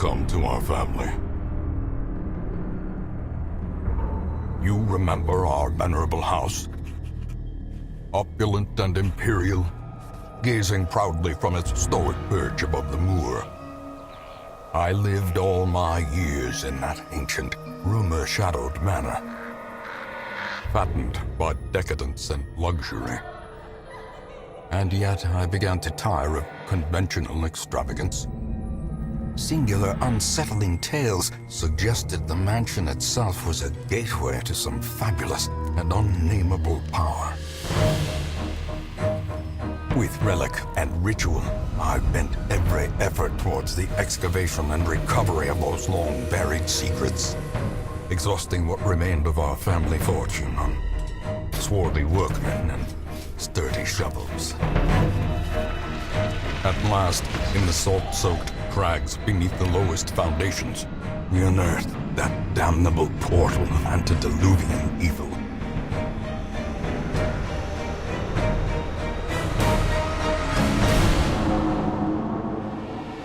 Welcome to our family. You remember our venerable house? Opulent and imperial, gazing proudly from its stoic perch above the moor. I lived all my years in that ancient, rumor-shadowed manor, fattened by decadence and luxury. And yet I began to tire of conventional extravagance. Singular, unsettling tales suggested the mansion itself was a gateway to some fabulous and unnameable power. With relic and ritual, I bent every effort towards the excavation and recovery of those long-buried secrets, exhausting what remained of our family fortune on swarthy workmen and sturdy shovels. At last, in the salt-soaked crags beneath the lowest foundations, we unearthed that damnable portal antediluvian evil.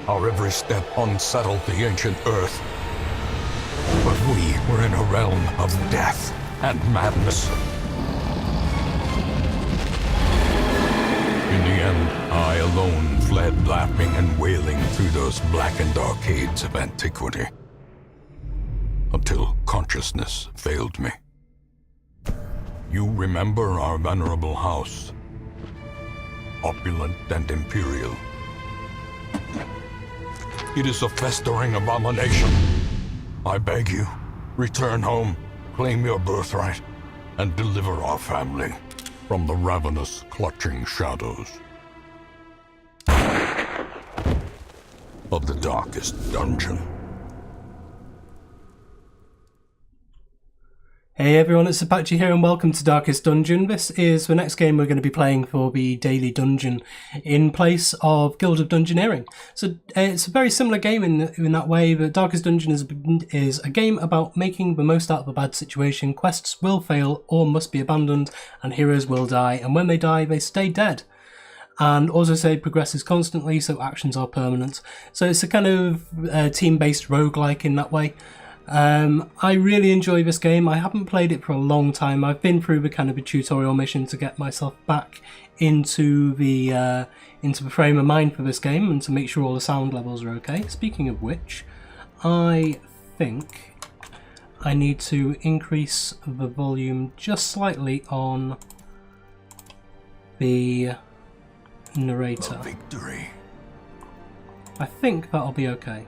Our every step unsettled the ancient earth. But we were in a realm of death and madness. In the end, I alone fled laughing and wailing through those blackened arcades of antiquity, until consciousness failed me. You remember our venerable house, opulent and imperial. It is a festering abomination. I beg you, return home, claim your birthright, and deliver our family from the ravenous, clutching shadows of the darkest dungeon. Hey everyone, it's Apache here and welcome to Darkest Dungeon. This is the next game we're going to be playing for the daily dungeon in place of Guild of Dungeoneering. So it's a very similar game in that way, but Darkest Dungeon is a game about making the most out of a bad situation. Quests will fail or must be abandoned and heroes will die, and when they die they stay dead. And also save progresses constantly, so actions are permanent. So it's a kind of team-based roguelike in that way. I really enjoy this game. I haven't played it for a long time. I've been through the kind of a tutorial mission to get myself back into the frame of mind for this game and to make sure all the sound levels are okay. Speaking of which, I think I need to increase the volume just slightly on the narrator. A victory. I think that'll be okay.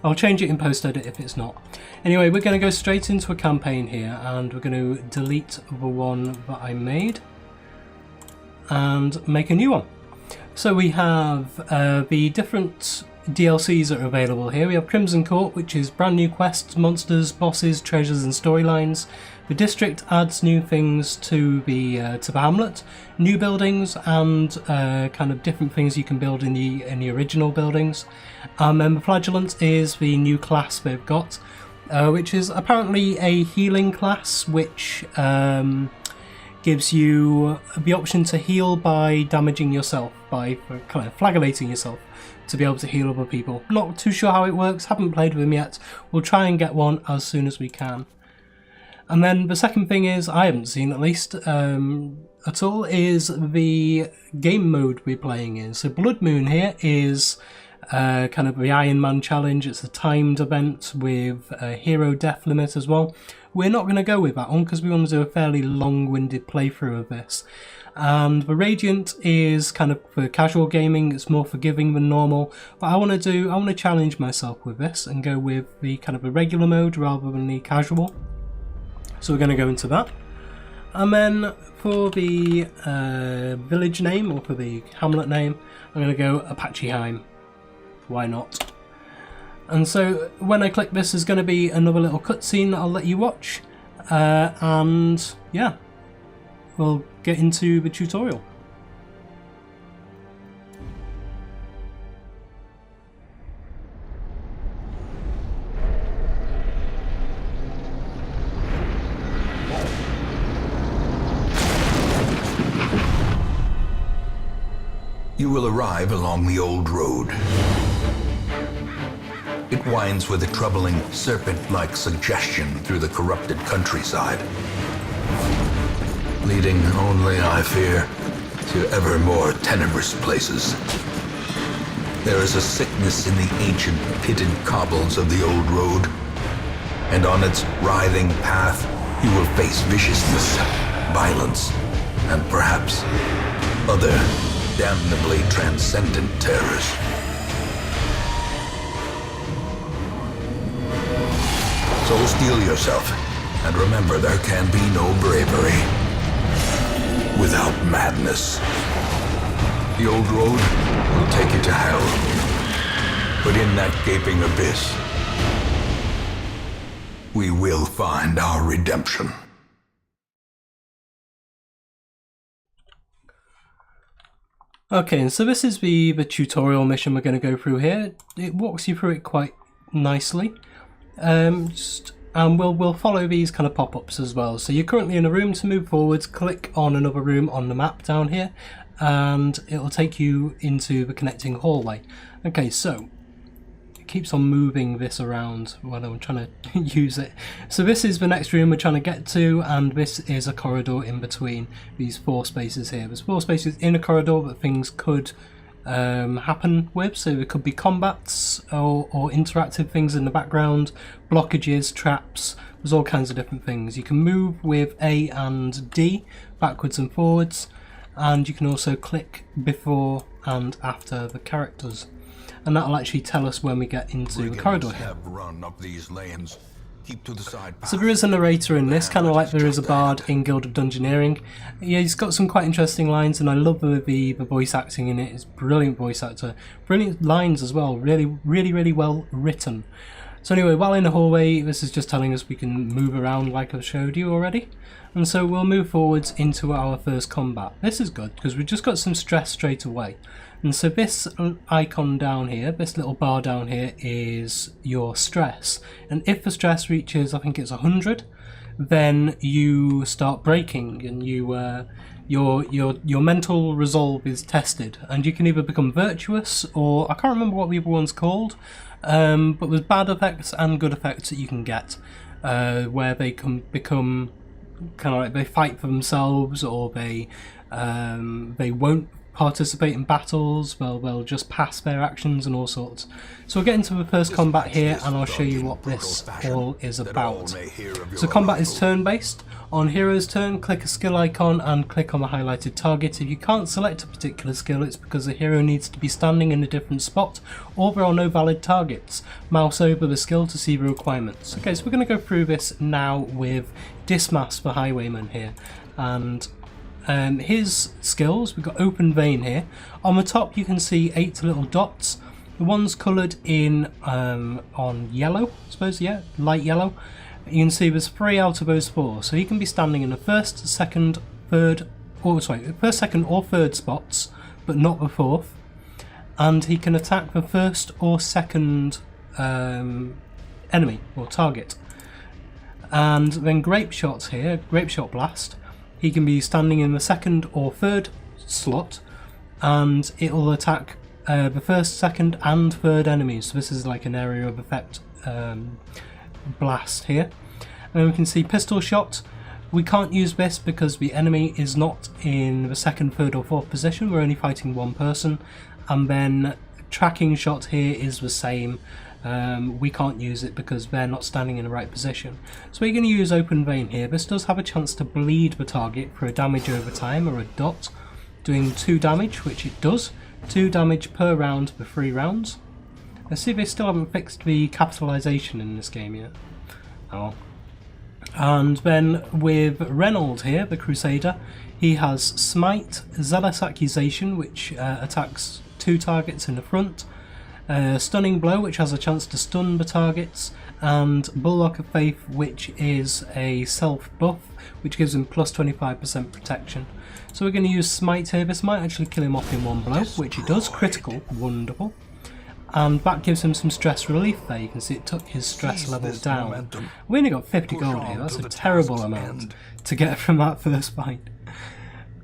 I'll change it in post-edit if it's not. Anyway, we're going to go straight into a campaign here and we're going to delete the one that I made and make a new one. So we have the different DLCs that are available here. We have Crimson Court, which is brand new quests, monsters, bosses, treasures and storylines. The district adds new things to the hamlet, new buildings and kind of different things you can build in the original buildings. And the Flagellant is the new class they've got, which is apparently a healing class, which gives you the option to heal by damaging yourself, by kind of flagellating yourself to be able to heal other people. Not too sure how it works, haven't played with them yet. We'll try and get one as soon as we can. And then the second thing is, I haven't seen at least at all, is the game mode we're playing in. So Blood Moon here is kind of the Iron Man challenge. It's a timed event with a hero death limit as well. We're not going to go with that one because we want to do a fairly long-winded playthrough of this. And the Radiant is kind of for casual gaming. It's more forgiving than normal. But I want to challenge myself with this and go with the kind of a regular mode rather than the casual. So we're going to go into that. And then for the village name, or for the hamlet name, I'm going to go Apacheheim. Why not? And so when I click this, there's going to be another little cutscene that I'll let you watch. And yeah, we'll get into the tutorial. You will arrive along the old road. It winds with a troubling, serpent-like suggestion through the corrupted countryside, leading only, I fear, to ever more tenebrous places. There is a sickness in the ancient pitted cobbles of the old road, and on its writhing path you will face viciousness, violence, and perhaps other damnably transcendent terrors. So steel yourself, and remember there can be no bravery without madness. The old road will take you to hell, but in that gaping abyss, we will find our redemption. Okay, and so this is the tutorial mission we're going to go through here. It walks you through it quite nicely. And we'll follow these kind of pop-ups as well. So you're currently in a room. To move forwards, click on another room on the map down here, and it'll take you into the connecting hallway. Okay, so it keeps on moving this around when I'm trying to use it. So this is the next room we're trying to get to, and this is a corridor in between these 4 spaces here. There's 4 spaces in a corridor that things could happen with, so there could be combats or interactive things in the background, blockages, traps. There's all kinds of different things. You can move with A and D backwards and forwards, and you can also click before and after the characters, and that'll actually tell us when we get into the corridor here. So there is a narrator in this, kind of like there is a bard in Guild of Dungeoneering. Yeah, he's got some quite interesting lines, and I love the voice acting in it. It's brilliant voice actor, brilliant lines as well, really well written. So anyway, while in the hallway, this is just telling us we can move around like I've showed you already. And so we'll move forwards into our first combat. This is good because we've just got some stress straight away. And so this icon down here, this little bar down here, is your stress. And if the stress reaches, I think it's 100, then you start breaking, and your mental resolve is tested, and you can either become virtuous, or I can't remember what the other one's called, but there's bad effects and good effects that you can get, where they can become kind of like they fight for themselves, or they won't participate in battles, they'll just pass their actions and all sorts. So we'll get into the first combat here, and I'll show you what this all is about. So combat is turn-based. On hero's turn, click a skill icon and click on the highlighted target. If you can't select a particular skill, it's because the hero needs to be standing in a different spot, or there are no valid targets. Mouse over the skill to see the requirements. Okay, so we're going to go through this now with Dismas, the highwayman here, and his skills. We've got open vein here. On the top you can see 8 little dots. The one's coloured in on yellow, I suppose, yeah, light yellow. You can see there's 3 out of those 4, so he can be standing in the first, second, third, first, second or third spots, but not the 4th. And he can attack the first or second enemy or target. And then grape shots here, grape shot blast. He can be standing in the second or third slot, and it will attack the first, second and third enemies. So this is like an area of effect blast here. And we can see pistol shot. We can't use this because the enemy is not in the second, third or fourth position. We're only fighting one person. And then tracking shot here is the same. We can't use it because they're not standing in the right position. So we're going to use open vein here. This does have a chance to bleed the target for a damage over time, or a dot, doing 2 damage, which it does. 2 damage per round for 3 rounds. Let's see if they still haven't fixed the capitalization in this game yet. Oh. And then with Reynold here, the Crusader, he has Smite, Zealous Accusation, which attacks 2 targets in the front, Stunning Blow, which has a chance to stun the targets, and Bulwark of Faith, which is a self buff, which gives him plus 25% protection. So we're going to use Smite here. This might actually kill him off in one blow, which it does, critical, wonderful. And that gives him some stress relief there. You can see it took his stress level down. We only got 50 gold here, that's a terrible amount to get from that first fight.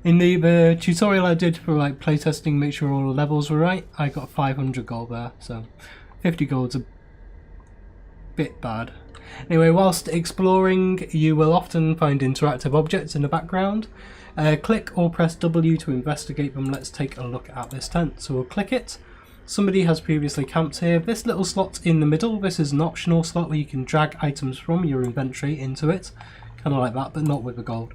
In the tutorial I did for like playtesting, make sure all the levels were right, I got 500 gold there, so 50 gold's bit bad. Anyway, whilst exploring, you will often find interactive objects in the background. Click or press W to investigate them. Let's take a look at this tent. So we'll click it. Somebody has previously camped here. This little slot in the middle, this is an optional slot where you can drag items from your inventory into it. Kind of like that, but not with the gold.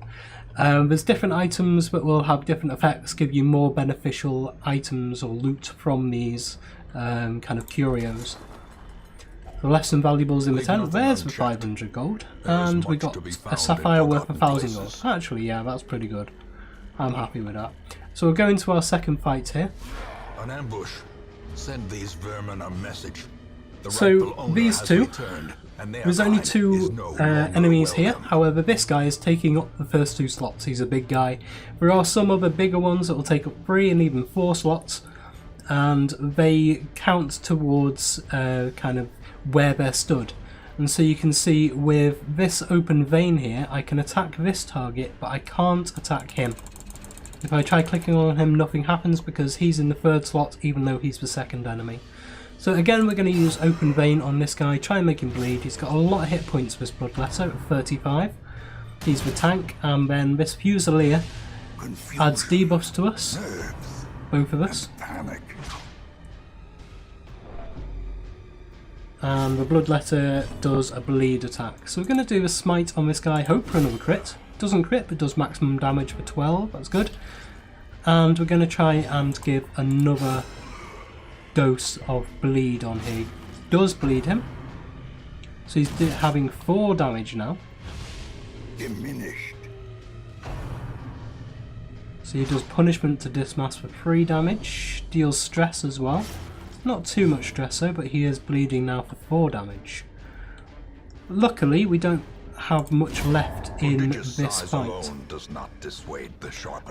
There's different items that will have different effects, give you more beneficial items or loot from these kind of curios. The less than valuables in the tent, there's the 500 gold, and we got a sapphire worth 1,000 gold. Actually, yeah, that's pretty good. I'm happy with that. So we'll go into our second fight here. An ambush. Send these vermin a message. So these two, there's only two enemies here. However, this guy is taking up the first 2 slots. He's a big guy. There are some other bigger ones that will take up 3 and even 4 slots, and they count towards kind of where they're stood. And so you can see with this open vein here, I can attack this target, but I can't attack him. If I try clicking on him, nothing happens because he's in the 3rd slot, even though he's the 2nd enemy. So again, we're going to use open vein on this guy, try and make him bleed. He's got a lot of hit points, this bloodletter, at 35. He's the tank, and then this Fusilier adds debuffs to us, both of us. And the bloodletter does a bleed attack. So we're going to do the smite on this guy, hope for another crit. Doesn't crit, but does maximum damage for 12, that's good. And we're going to try and give another dose of bleed on him. Does bleed him. So he's having 4 damage now. Diminished. So he does punishment to dismass for 3 damage. Deals stress as well. Not too much stress though, but he is bleeding now for 4 damage. Luckily, we don't have much left in this fight.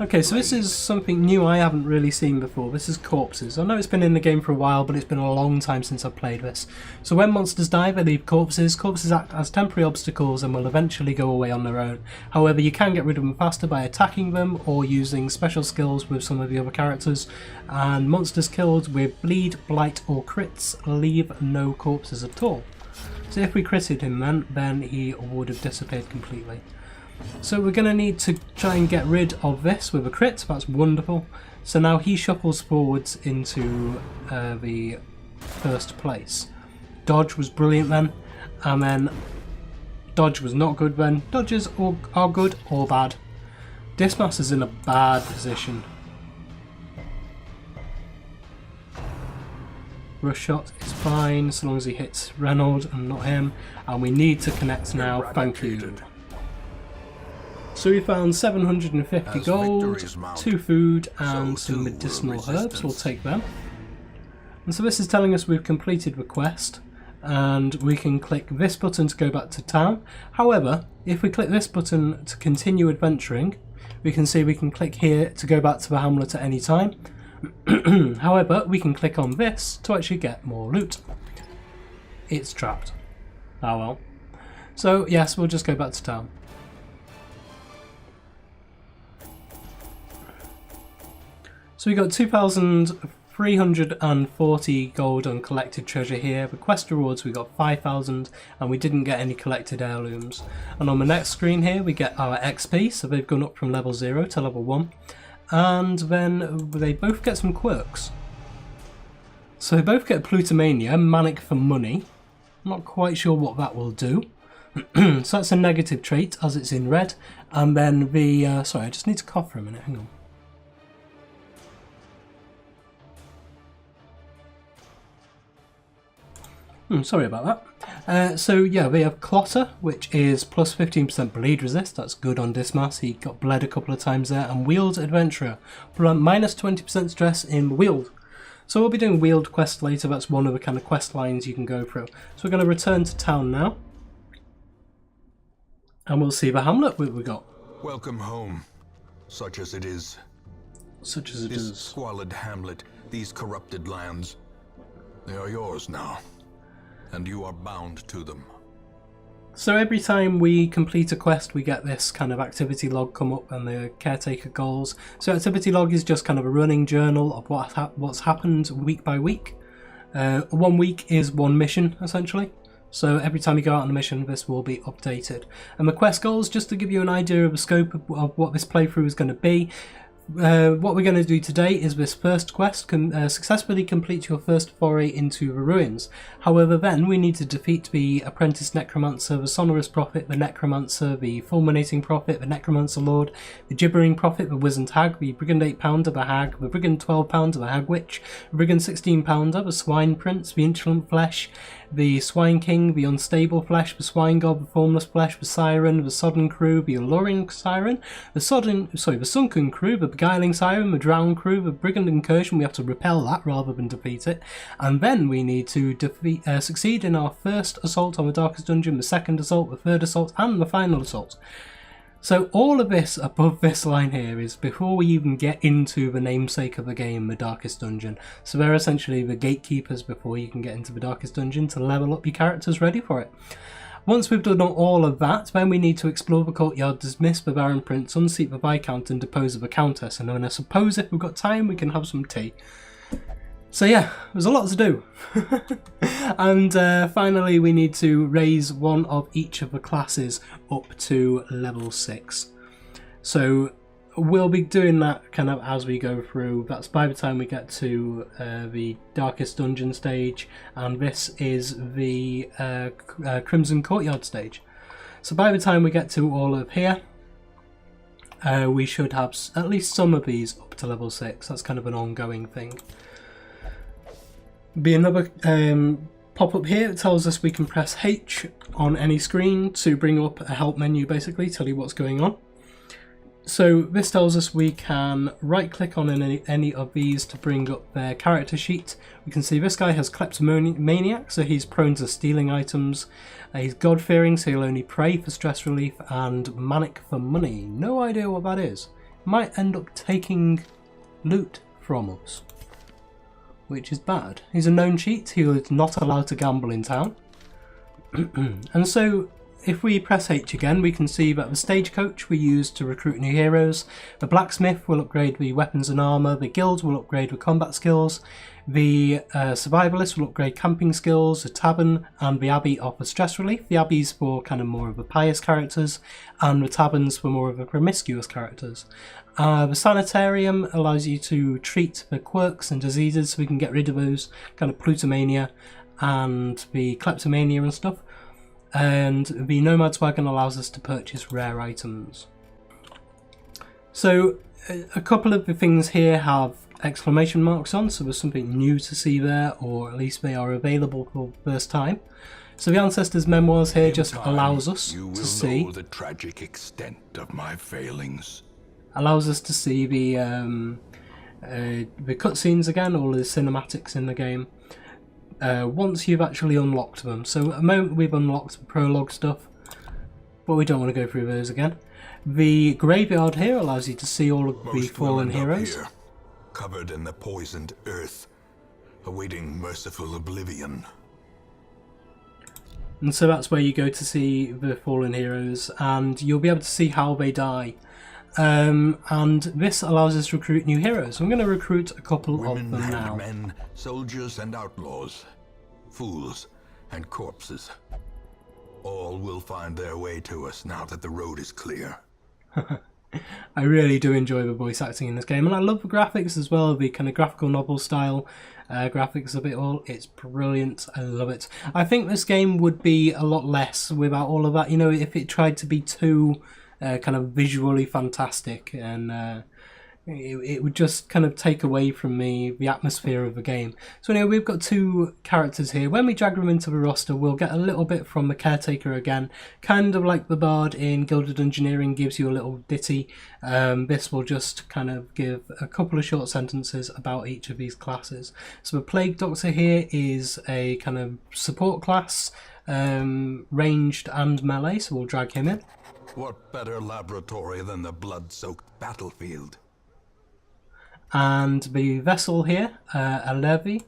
Okay, so this is something new I haven't really seen before. This is corpses. I know it's been in the game for a while, but it's been a long time since I've played this. So when monsters die, they leave corpses. Corpses act as temporary obstacles and will eventually go away on their own. However, you can get rid of them faster by attacking them or using special skills with some of the other characters. And monsters killed with bleed, blight or crits leave no corpses at all. So if we critted him then he would have disappeared completely. So we're going to need to try and get rid of this with a crit. That's wonderful. So now he shuffles forwards into the 1st place. Dodge was brilliant then, and then dodge was not good then. Dodges are good or bad. Dismas is in a bad position. Rush shot is fine, so long as he hits Reynolds and not him. And we need to connect now, thank you. So we found 750 gold, 2 food and some medicinal herbs, we'll take them. And so this is telling us we've completed the quest, and we can click this button to go back to town. However, if we click this button to continue adventuring, we can see we can click here to go back to the hamlet at any time. However, we can click on this to actually get more loot. It's trapped. Ah well. So yes, we'll just go back to town. So we got 2,340 gold on collected treasure here. The quest rewards we got 5,000 and we didn't get any collected heirlooms. And on the next screen here we get our XP, so they've gone up from level 0 to level 1. And then they both get some quirks. So they both get Plutomania, Manic for money. I'm not quite sure what that will do. So that's a negative trait as it's in red. And then the, sorry, I just need to cough for a minute, hang on. Sorry about that. So yeah, we have Clotter, which is plus 15% bleed resist. That's good on Dismas. He got bled a couple of times there. And Wield Adventurer, minus 20% stress in Wield. So we'll be doing Wield quest later. That's one of the kind of quest lines you can go through. So we're going to return to town now. And we'll see the hamlet we got. Welcome home, such as it is. Such as it this is. Squalid hamlet, these corrupted lands, they are yours now. And you are bound to them. So every time we complete a quest we get this kind of activity log come up and the caretaker goals. So activity log is just kind of a running journal of what's happened week by week. 1 week is 1 mission essentially. So every time you go out on a mission, this will be updated. And the quest goals, just to give you an idea of the scope of what this playthrough is going to be. What we're going to do today is this first quest, successfully complete your first foray into the ruins. However, then we need to defeat the apprentice necromancer, the sonorous prophet, the necromancer, the fulminating prophet, the necromancer lord, the gibbering prophet, the wizened hag, the brigand 8-pounder, the hag, the brigand 12-pounder, the hag witch, the brigand 16-pounder, the swine prince, the insolent flesh, the swine king, the unstable flesh, the swine god, the formless flesh, the siren, the sodden crew, the alluring siren, the sunken crew, the beguiling siren, the drowned crew, the brigand incursion. We have to repel that rather than defeat it. And then we need to succeed in our first assault on the darkest dungeon, the second assault, the third assault, and the final assault. So all of this above this line here is before we even get into the namesake of the game, the Darkest Dungeon. So they're essentially the gatekeepers before you can get into the Darkest Dungeon to level up your characters ready for it. Once we've done all of that, then we need to explore the courtyard, dismiss the Baron Prince, unseat the Viscount and depose the Countess. And then I suppose if we've got time we can have some tea. So yeah, there's a lot to do. And finally we need to raise one of each of the classes up to level 6. So we'll be doing that kind of as we go through. That's by the time we get to the Darkest Dungeon stage, and this is the Crimson Courtyard stage. So by the time we get to all of here, we should have at least some of these up to level 6. That's kind of an ongoing thing. Be another pop-up here. It tells us we can press H on any screen to bring up a help menu, basically tell you what's going on. So this tells us we can right click on any of these to bring up their character sheet. We can see this guy has kleptomaniac, so he's prone to stealing items. He's god-fearing, so he'll only pray for stress relief, and manic for money. No idea what that is. Might end up taking loot from us, which is bad. He's a known cheat. He is not allowed to gamble in town. And so if we press H again, we can see that the stagecoach we use to recruit new heroes. The blacksmith will upgrade the weapons and armour. The guild will upgrade the combat skills. The survivalist will upgrade camping skills. The tavern and the abbey offer stress relief. The abbey's for kind of more of the pious characters, and the tavern's for more of the promiscuous characters. The sanitarium allows you to treat the quirks and diseases, so we can get rid of those kind of plutomania and the kleptomania and stuff. And the nomad's wagon allows us to purchase rare items. So a couple of the things here have exclamation marks on, so there's something new to see there, or at least they are available for the first time. So the Ancestors' Memoirs here just allows us to see the tragic extent of my failings. Allows us to see the cutscenes again, all the cinematics in the game, once you've actually unlocked them. So at the moment we've unlocked the prologue stuff, but we don't want to go through those again. The graveyard here allows you to see all of the fallen heroes. Here, covered in the poisoned earth, awaiting merciful oblivion. And so that's where you go to see the fallen heroes, and you'll be able to see how they die. And this allows us to recruit new heroes. I'm going to recruit a couple Women of them and now. men, soldiers and outlaws, fools and corpses. All will find their way to us now that the road is clear. I really do enjoy the voice acting in this game, and I love the graphics as well, the kind of graphical novel style graphics of it all. It's brilliant. I love it. I think this game would be a lot less without all of that, you know, if it tried to be too kind of visually fantastic, and it would just kind of take away from the atmosphere of the game. So anyway, we've got two characters here. When we drag them into the roster, we'll get a little bit from the Caretaker again, kind of like the Bard in Gilded Engineering gives you a little ditty. This will just kind of give a couple of short sentences about each of these classes. So the Plague Doctor here is a kind of support class, ranged and melee, so we'll drag him in. What better laboratory than the blood-soaked battlefield? And the vessel here, a Levy,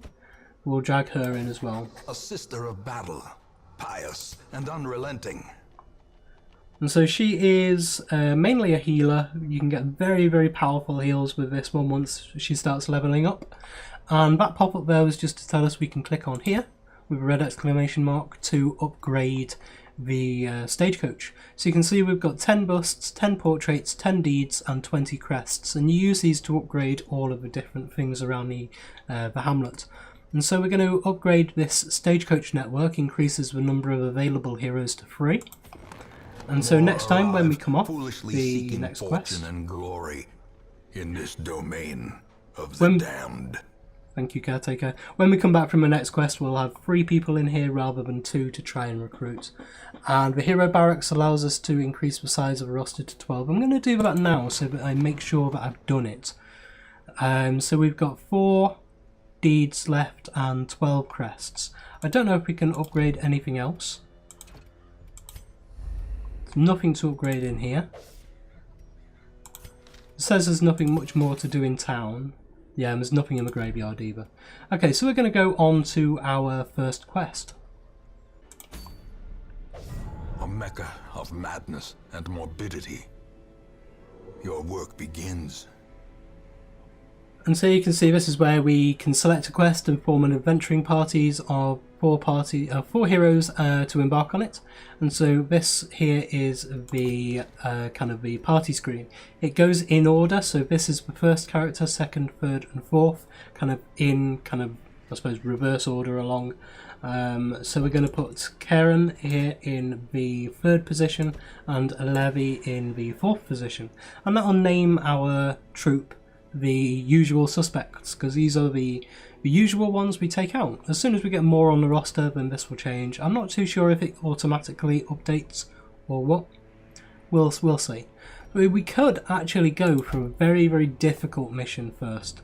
we'll drag her in as well. A sister of battle, pious and unrelenting. And so she is mainly a healer. You can get very, very powerful heals with this one once she starts leveling up. And that pop-up there was just to tell us we can click on here, with a red exclamation mark to upgrade the stagecoach. So you can see we've got 10 busts, 10 portraits, 10 deeds and 20 crests, and you use these to upgrade all of the different things around the hamlet. And so we're going to upgrade this stagecoach network, increases the number of available heroes to 3. And so next time when we come off the next quest, and glory in this domain of the damned. Thank you, Caretaker. When we come back from the next quest, we'll have 3 people in here rather than 2 to try and recruit. And the hero barracks allows us to increase the size of the roster to 12. I'm going to do that now so that I make sure that I've done it. So we've got 4 deeds left and 12 crests. I don't know if we can upgrade anything else. Nothing to upgrade in here. It says there's nothing much more to do in town. Yeah, and there's nothing in the graveyard either. Okay, so we're going to go on to our first quest. A mecca of madness and morbidity. Your work begins. And so you can see this is where we can select a quest and form an adventuring parties of 4 heroes to embark on it. And so this here is the kind of the party screen. It goes in order, so this is the first character, second, third and fourth, kind of I suppose reverse order along. So we're going to put Karen here in the 3rd position and Levy in the 4th position, and that'll name our troop the usual suspects, because these are the usual ones we take out. As soon as we get more on the roster, then this will change. I'm not too sure if it automatically updates or what. We'll see. We could actually go for a very, very difficult mission first.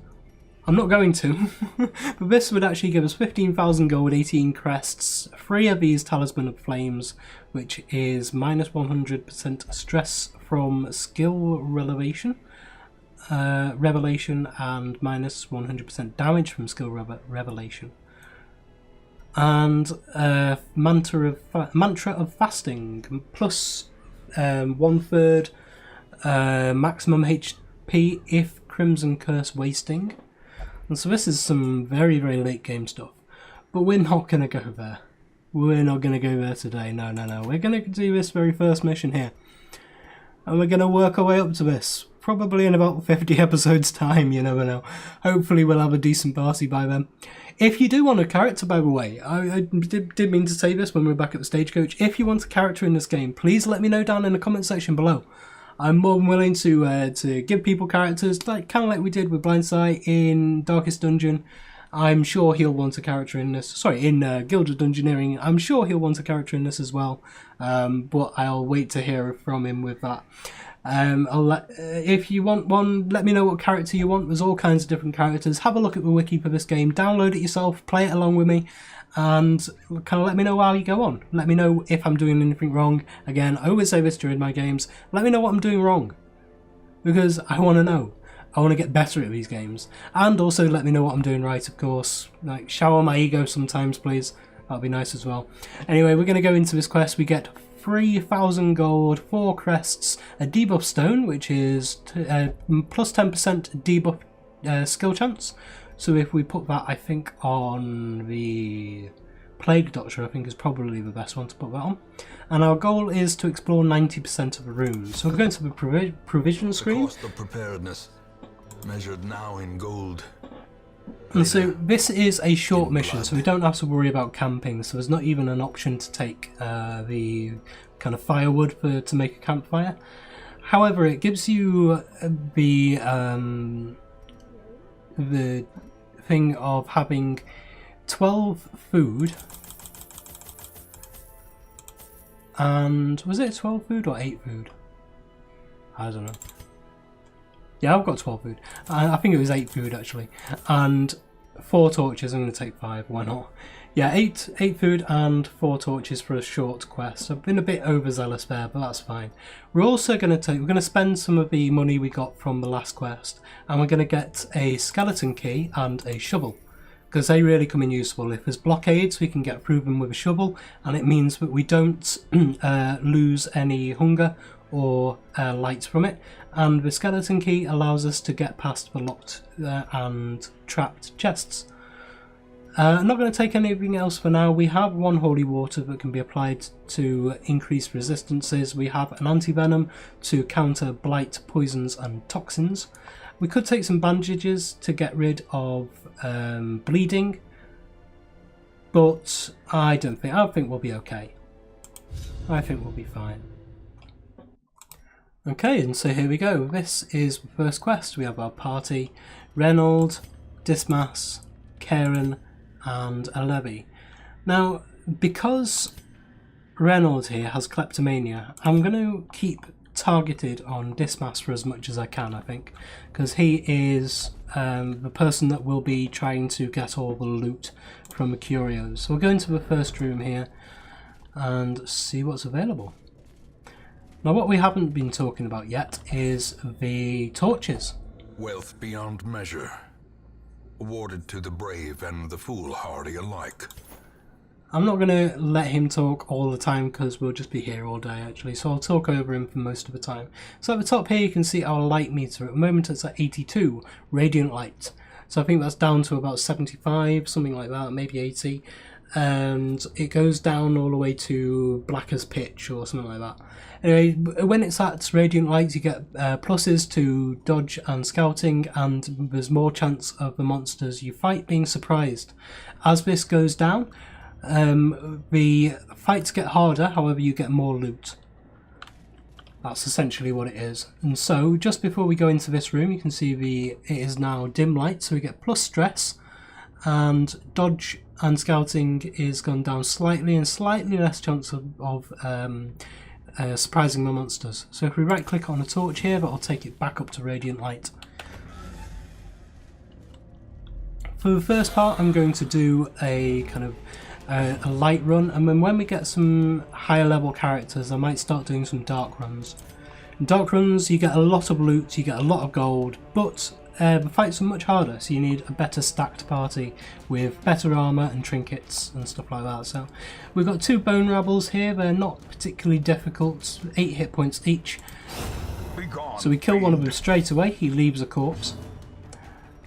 I'm not going to, but this would actually give us 15,000 gold, 18 crests, 3 of these Talisman of Flames, which is minus 100% stress from skill revelation and minus 100% damage from skill revelation, and mantra of fasting plus 1/3 maximum HP if Crimson Curse wasting. And so this is some very, very late game stuff, but we're not going to go there. We're not going to go there today. No. We're going to do this very first mission here, and we're going to work our way up to this. Probably in about 50 episodes time, you never know. Hopefully we'll have a decent party by then. If you do want a character, by the way, I did mean to say this when we were back at the stagecoach. If you want a character in this game, please let me know down in the comment section below. I'm more than willing to give people characters, kind of like we did with Blindsight in Darkest Dungeon. I'm sure he'll want a character in this. Sorry, in Guild of Dungeoneering. I'm sure he'll want a character in this as well. But I'll wait to hear from him with that. If you want one, let me know what character you want. There's all kinds of different characters. Have a look at the wiki for this game, download it yourself, play it along with me, and kind of let me know how you go on. Let me know if I'm doing anything wrong. Again, I always say this during my games, let me know what I'm doing wrong, because I want to know. I want to get better at these games, and also let me know what I'm doing right, of course. Like, shower my ego sometimes, please. That'll be nice as well. Anyway, we're going to go into this quest. We get 3,000 gold, 4 crests, a debuff stone, which is plus 10% debuff skill chance. So if we put that, I think, on the Plague Doctor, I think is probably the best one to put that on. And our goal is to explore 90% of the rooms. So we're going to the provision screen. The cost of preparedness, measured now in gold. And so this is a short mission, so we don't have to worry about camping. So there's not even an option to take the kind of firewood to make a campfire. However, it gives you the thing of having 12 food, and was it 12 food or 8 food? I don't know. Yeah, I've got 12 food. I think it was 8 food actually, and 4 torches. I'm going to take 5. Why not? Yeah, 8 food and 4 torches for a short quest. I've been a bit overzealous there, but that's fine. We're also going to spend some of the money we got from the last quest, and we're going to get a skeleton key and a shovel, because they really come in useful. If there's blockades, we can get through them with a shovel, and it means that we don't lose any hunger or light from it. And the skeleton key allows us to get past the locked and trapped chests. I'm not going to take anything else for now. We have one holy water that can be applied to increase resistances. We have an anti-venom to counter blight, poisons and toxins. We could take some bandages to get rid of bleeding, but I think we'll be okay. I think we'll be fine. Okay, and so here we go. This is the first quest. We have our party: Reynold, Dismas, Karen and a levy. Now, because Reynold here has kleptomania, I'm going to keep targeted on Dismas for as much as I can, I think, because he is the person that will be trying to get all the loot from the curios. So we'll go into the first room here and see what's available. Now, what we haven't been talking about yet is the torches. Wealth beyond measure, awarded to the brave and the foolhardy alike. I'm not going to let him talk all the time because we'll just be here all day actually, so I'll talk over him for most of the time. So at the top here you can see our light meter. At the moment it's at 82 radiant light, so I think that's down to about 75, something like that, maybe 80, and it goes down all the way to black as pitch or something like that. Anyway, when it's at radiant light you get pluses to dodge and scouting, and there's more chance of the monsters you fight being surprised. As this goes down, the fights get harder, however you get more loot. That's essentially what it is. And so just before we go into this room you can see it is now dim light, so we get plus stress, and dodge and scouting is gone down slightly, and slightly less chance of surprising the monsters. So if we right click on a torch here, that'll take it back up to radiant light. For the first part I'm going to do a kind of a light run, and then when we get some higher level characters I might start doing some dark runs. In dark runs you get a lot of loot, you get a lot of gold, but the fights are much harder, so you need a better stacked party with better armour and trinkets and stuff like that. So we've got 2 bone rabbles here, they're not particularly difficult, 8 hit points each. So we kill one of them straight away, he leaves a corpse.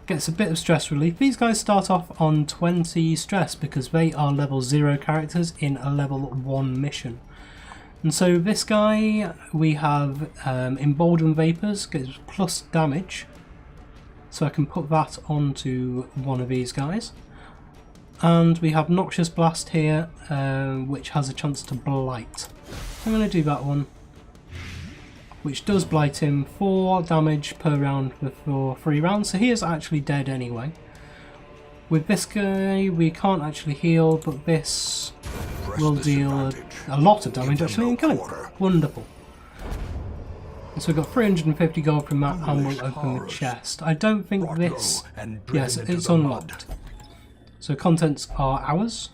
Gets a bit of stress relief. These guys start off on 20 stress because they are level 0 characters in a level 1 mission. And so this guy, we have Emboldened Vapours, gets plus damage. So I can put that onto one of these guys. And we have Noxious Blast here, which has a chance to blight. I'm going to do that one, which does blight him 4 damage per round for 3 rounds, so he is actually dead anyway. With this guy we can't actually heal, but this will deal a lot of damage actually and kill him. Wonderful. So we've got 350 gold from that, and we'll open the chest. I don't think this... Yes, it's unlocked. So contents are ours.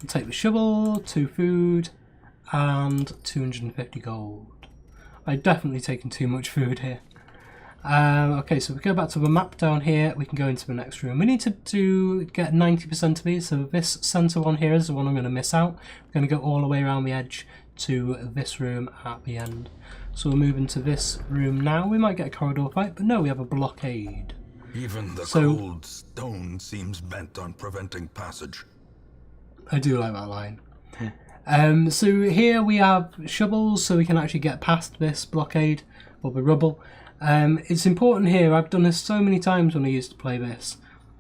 We'll take the shovel, 2 food, and 250 gold. I've definitely taken too much food here. Okay, so if we go back to the map down here, we can go into the next room. We need to get 90% of these, so this centre one here is the one I'm going to miss out. We're going to go all the way around the edge to this room at the end. So we'll move into this room now. We might get a corridor fight, but no, we have a blockade. Even the cold stone seems bent on preventing passage. I do like that line. So here we have shovels, so we can actually get past this blockade, or the rubble. It's important here, I've done this so many times when I used to play this.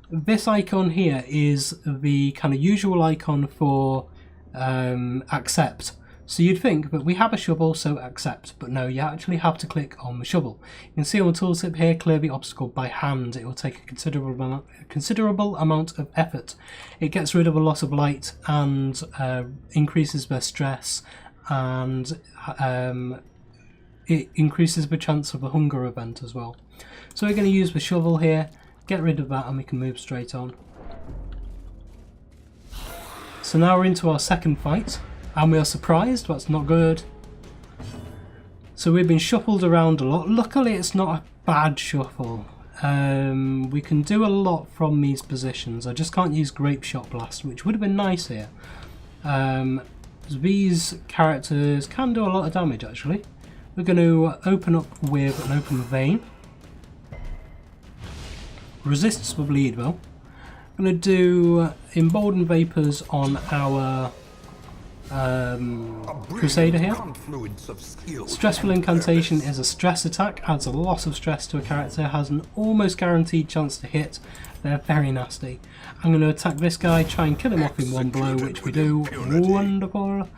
This icon here is the kind of usual icon for accept. So you'd think that we have a shovel, so accept, but no, you actually have to click on the shovel. You can see on the tooltip here, clear the obstacle by hand. It will take a considerable amount of effort. It gets rid of a lot of light and increases their stress, and it increases the chance of a hunger event as well. So we're going to use the shovel here, get rid of that, and we can move straight on. So now we're into our second fight. And we are surprised, that's not good. So we've been shuffled around a lot. Luckily it's not a bad shuffle. We can do a lot from these positions. I just can't use Grape Shot Blast, which would have been nice here. These characters can do a lot of damage actually. We're going to open up with an open vein. Resists the bleed though. I'm going to do Emboldened Vapors on our Crusader here. Stressful Incantation is a stress attack, adds a lot of stress to a character, has an almost guaranteed chance to hit. They're very nasty. I'm going to attack this guy, try and kill him off in one blow, which we do. Wonderful.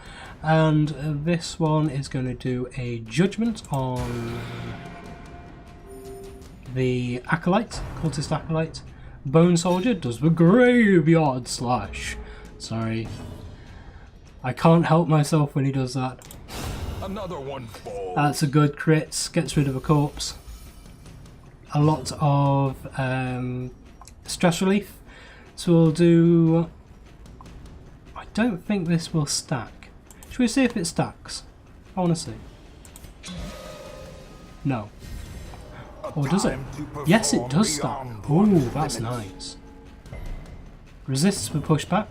And this one is going to do a Judgment on the Acolyte, Cultist Acolyte. Bone Soldier does the Graveyard Slash. Sorry. I can't help myself when he does that. Another one falls. That's a good crit, gets rid of a corpse. A lot of stress relief. So we'll do... I don't think this will stack. Should we see if it stacks? I want to see. No. Or does it? Yes, it does stack. Ooh, that's nice. Resists the pushback.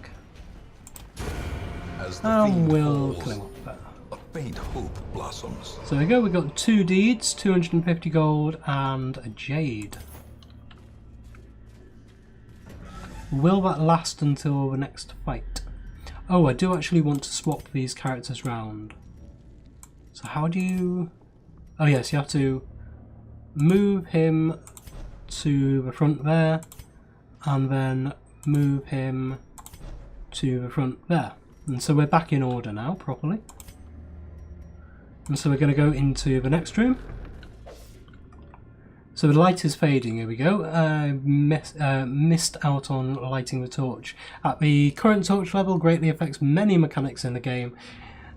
And we'll kill him off better. A faint hope blossoms. So there we go, we got 2 deeds, 250 gold and a jade. Will that last until the next fight? Oh, I do actually want to swap these characters round. So how do you... Oh yes, you have to move him to the front there and then move him to the front there. And so we're back in order now, properly. And so we're going to go into the next room. So the light is fading, here we go. Missed out on lighting the torch. At the current torch level, greatly affects many mechanics in the game.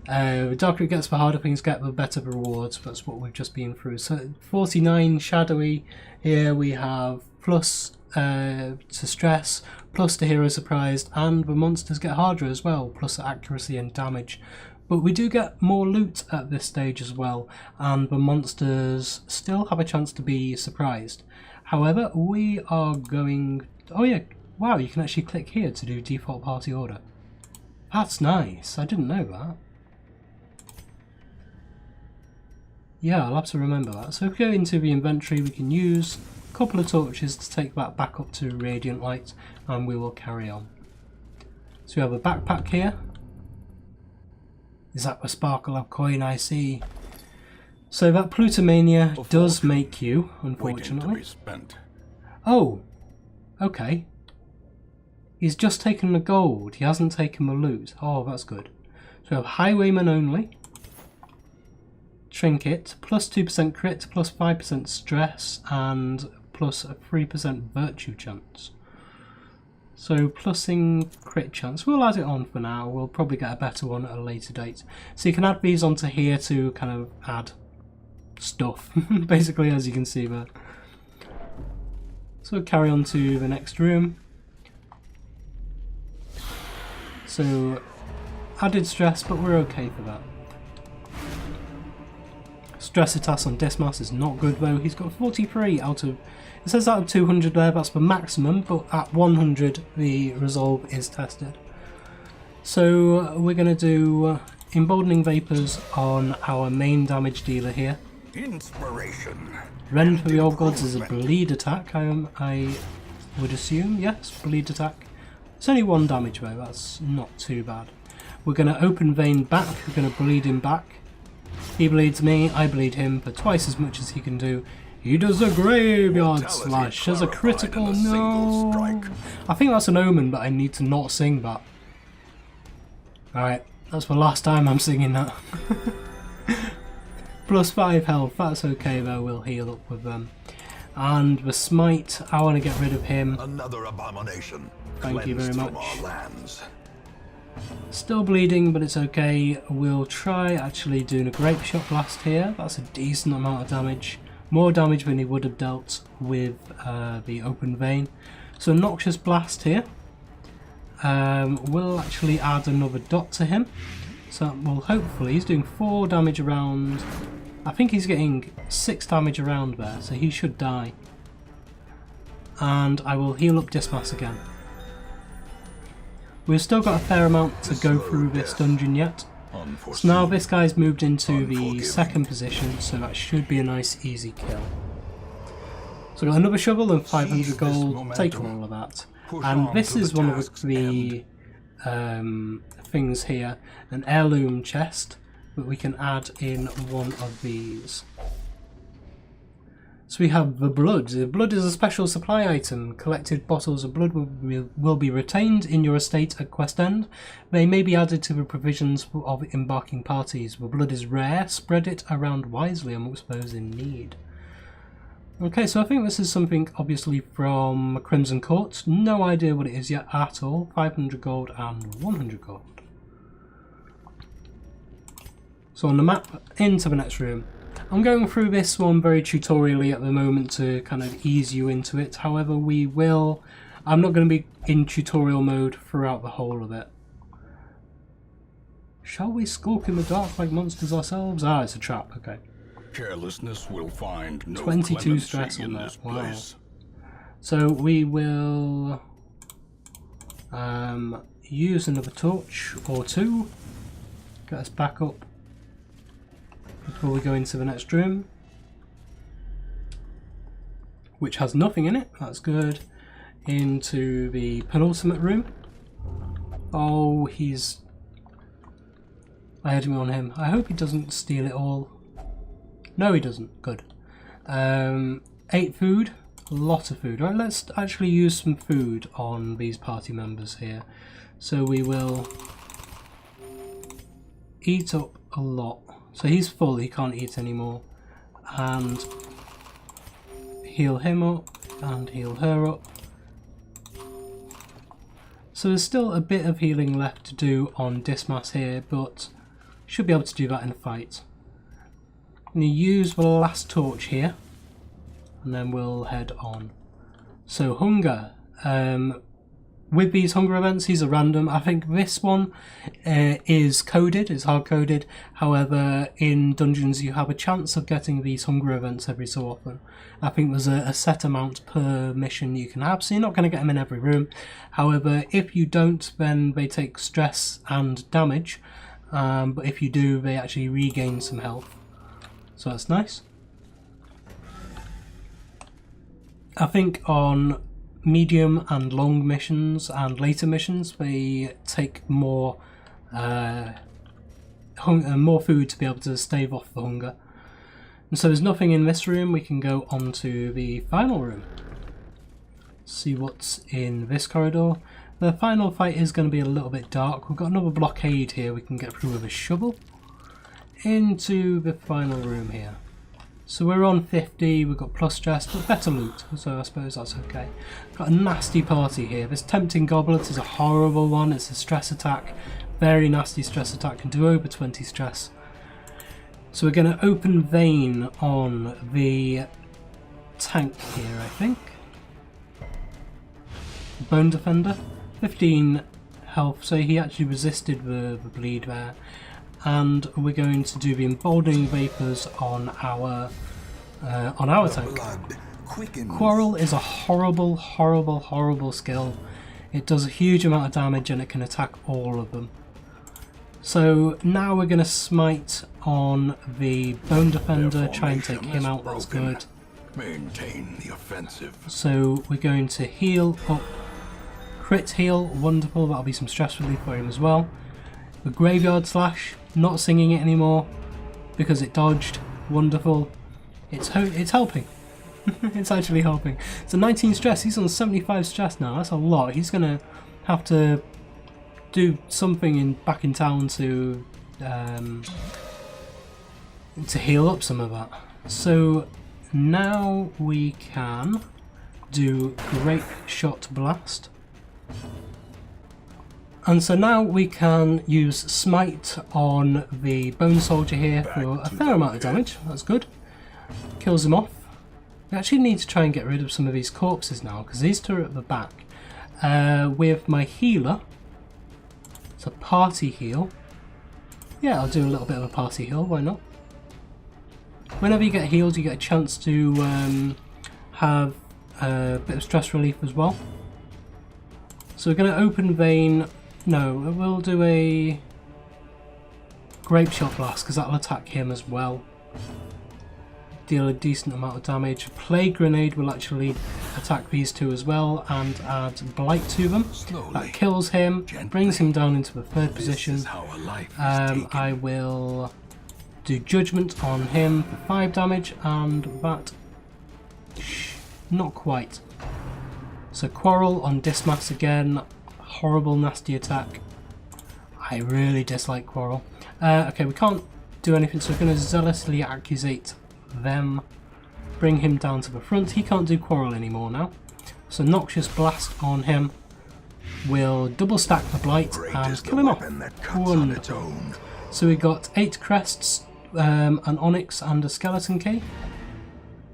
The darker it gets, the harder things get, the better the rewards. That's what we've just been through. So 49 shadowy, here we have plus to stress, plus to hero surprised, and the monsters get harder as well, plus accuracy and damage. But we do get more loot at this stage as well, and the monsters still have a chance to be surprised. However, we are going... Oh yeah, wow, you can actually click here to do default party order. That's nice, I didn't know that. Yeah, I'll have to remember that. So if we go into the inventory, we can use a couple of torches to take that back up to radiant light, and we will carry on. So we have a backpack here. Is that the sparkle of coin I see? So that Plutomania does make you, unfortunately. Oh, okay. He's just taken the gold, he hasn't taken the loot. Oh, that's good. So we have Highwayman only. Trinket, plus 2% crit, plus 5% stress, and plus a 3% virtue chance. So plussing crit chance, we'll add it on for now, we'll probably get a better one at a later date. So you can add these onto here to kind of add stuff, basically, as you can see there. So we'll carry on to the next room. So added stress, but we're okay for that. Stressitas on Dismas is not good though, he's got 43 out of... It says out of 200 there, that's the maximum, but at 100 the resolve is tested. So we're going to do Emboldening Vapors on our main damage dealer here. Inspiration. Rend for the Old Gods is a bleed attack, I would assume, yes, bleed attack. It's only 1 damage though, that's not too bad. We're going to open vein back, we're going to bleed him back. He bleeds me, I bleed him for twice as much as he can do. He does a Graveyard Slash as a critical, no! I think that's an omen, but I need to not sing that. Alright, that's the last time I'm singing that. Plus 5 health, that's okay though, we'll heal up with them. And the Smite, I want to get rid of him. Another abomination. Thank you very much. Still bleeding, but it's okay. We'll try actually doing a Grape Shot Blast here. That's a decent amount of damage. More damage than he would have dealt with the Open Vein. So Noxious Blast here. We'll actually add another dot to him. So well, hopefully he's doing 4 damage around. I think he's getting 6 damage around there, so he should die. And I will heal up Dismas again. We've still got a fair amount to go through this dungeon yet. So now this guy's moved into the second position, so that should be a nice easy kill. So I've got another shovel and 500 gold, take all of that. And this is one of the things here, an heirloom chest that we can add in one of these. So we have the blood. The blood is a special supply item. Collected bottles of blood will be retained in your estate at quest end. They may be added to the provisions of embarking parties. The blood is rare. Spread it around wisely amongst those in need. Okay, so I think this is something obviously from Crimson Court. No idea what it is yet at all. 500 gold and 100 gold. So on the map, into the next room. I'm going through this one very tutorially at the moment to kind of ease you into it. However, I'm not going to be in tutorial mode throughout the whole of it. Shall we skulk in the dark like monsters ourselves? Ah, it's a trap, okay. Carelessness will find no 22 stress on that, wow. So we will use another torch or two. Get us back up before we go into the next room, which has nothing in it. That's good. Into the penultimate room. Oh, I had him on him. I hope he doesn't steal it all. No, he doesn't. Good. 8 food. A lot of food. Right, let's actually use some food on these party members here. So we will eat up a lot. So he's full, he can't eat anymore. And heal him up and heal her up. So there's still a bit of healing left to do on Dismas here, but should be able to do that in a fight. I'm going to use the last torch here, and then we'll head on. So hunger. With these hunger events, these are random. I think this one is coded, it's hard coded. However, in dungeons you have a chance of getting these hunger events every so often. I think there's a set amount per mission you can have, so you're not going to get them in every room. However, if you don't, then they take stress and damage. But if you do, they actually regain some health. So that's nice. I think on medium and long missions and later missions, they take more more food to be able to stave off the hunger. And so there's nothing in this room. We can go on to the final room. See what's in this corridor. The final fight is going to be a little bit dark. We've got another blockade here we can get through with a shovel. Into the final room here. So we're on 50, we've got plus stress, but better loot, so I suppose that's okay. Got a nasty party here. This Tempting Goblet is a horrible one. It's a stress attack, very nasty stress attack, can do over 20 stress. So we're going to open vein on the tank here, I think. Bone Defender, 15 health, so he actually resisted the bleed there. And we're going to do the emboldening vapors on our tank. Quarrel is a horrible, horrible, horrible skill. It does a huge amount of damage and it can attack all of them. So now we're going to smite on the Bone Defender, try and take him out. That's good. Maintain the offensive. So we're going to heal up. Crit heal, wonderful. That'll be some stress relief for him as well. The Graveyard Slash. Not singing it anymore because it dodged. Wonderful. It's helping. It's actually helping. So 19 stress. He's on 75 stress now. That's a lot. He's gonna have to do something back in town to heal up some of that. So now we can do Grape Shot Blast. And so now we can use Smite on the Bone Soldier here for a fair amount of damage. That's good. Kills him off. We actually need to try and get rid of some of these corpses now, because these two are at the back. With my healer, it's a party heal. Yeah, I'll do a little bit of a party heal, why not? Whenever you get healed, you get a chance to have a bit of stress relief as well. So we're going to open vein. No, we'll do a Grape Shot Blast because that'll attack him as well. deal a decent amount of damage. Plague Grenade will actually attack these two as well and add Blight to them. That kills him, brings him down into the third position. I will do Judgment on him for 5 damage, and that... not quite. So Quarrel on Dismas again, horrible nasty attack. I really dislike Quarrel. Okay, we can't do anything, so we're going to zealously accusate them. Bring him down to the front. He can't do Quarrel anymore now. So Noxious Blast on him will double stack the Blight and kill him off. Wonderful. So we got 8 crests, an onyx and a skeleton key.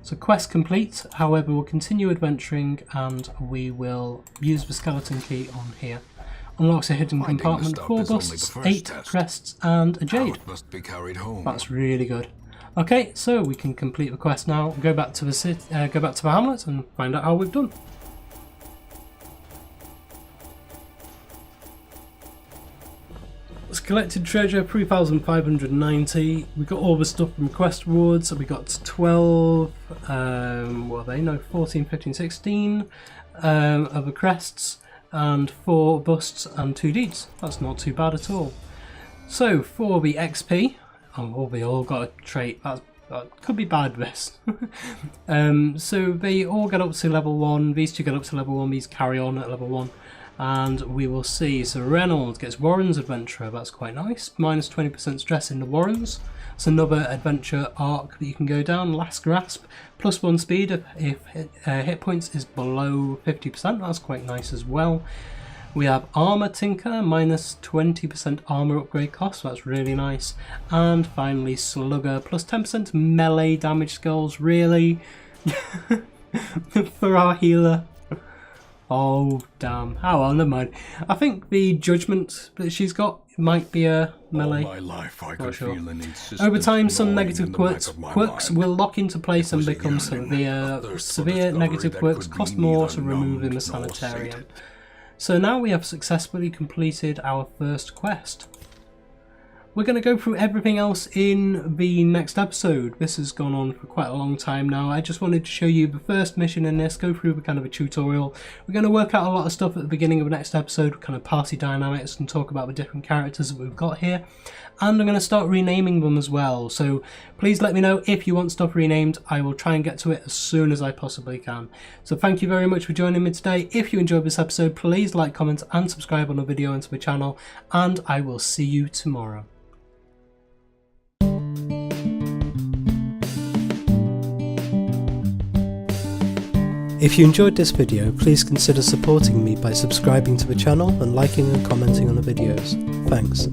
So quest complete, however we'll continue adventuring and we will use the skeleton key on here. Unlocks a hidden compartment, 4 busts, 8 crests and a jade. That's really good. Okay, so we can complete the quest now, go back to the city, go back to the hamlet and find out how we've done. Collected treasure 3,590. We got all the stuff from quest rewards. So we got 12, what are they? No, 14, 15, 16 of the crests and 4 busts and 2 deeds. That's not too bad at all. So for the XP, oh, we all got a trait. That could be bad. This. So they all get up to level 1. These two get up to level 1. These carry on at level 1. And we will see. So Reynolds gets Warren's Adventurer, that's quite nice. Minus 20% stress in the Warrens. It's another adventure arc that you can go down. Last Grasp, plus 1 speed if hit points is below 50%, that's quite nice as well. We have Armor Tinker, minus 20% armor upgrade cost, that's really nice. And finally Slugger, plus 10% melee damage skills, really? For our healer. Oh damn! Oh well, never mind. I think the judgment that she's got might be a melee. All my life I could sure. feel an insistence Over time, some gnawing negative in the quirks back of my mind. will lock into place and was a become yearning, severe. a thirst for Severe discovery negative that quirks could cost be more neither to remove in the numbed nor sanitarium. sated. So now we have successfully completed our first quest. We're going to go through everything else in the next episode. This has gone on for quite a long time now. I just wanted to show you the first mission in this, go through the kind of a tutorial. We're going to work out a lot of stuff at the beginning of the next episode, kind of party dynamics, and talk about the different characters that we've got here. And I'm going to start renaming them as well. So please let me know if you want stuff renamed. I will try and get to it as soon as I possibly can. So thank you very much for joining me today. If you enjoyed this episode, please like, comment and subscribe on the video and to the channel. And I will see you tomorrow. If you enjoyed this video, please consider supporting me by subscribing to the channel and liking and commenting on the videos. Thanks.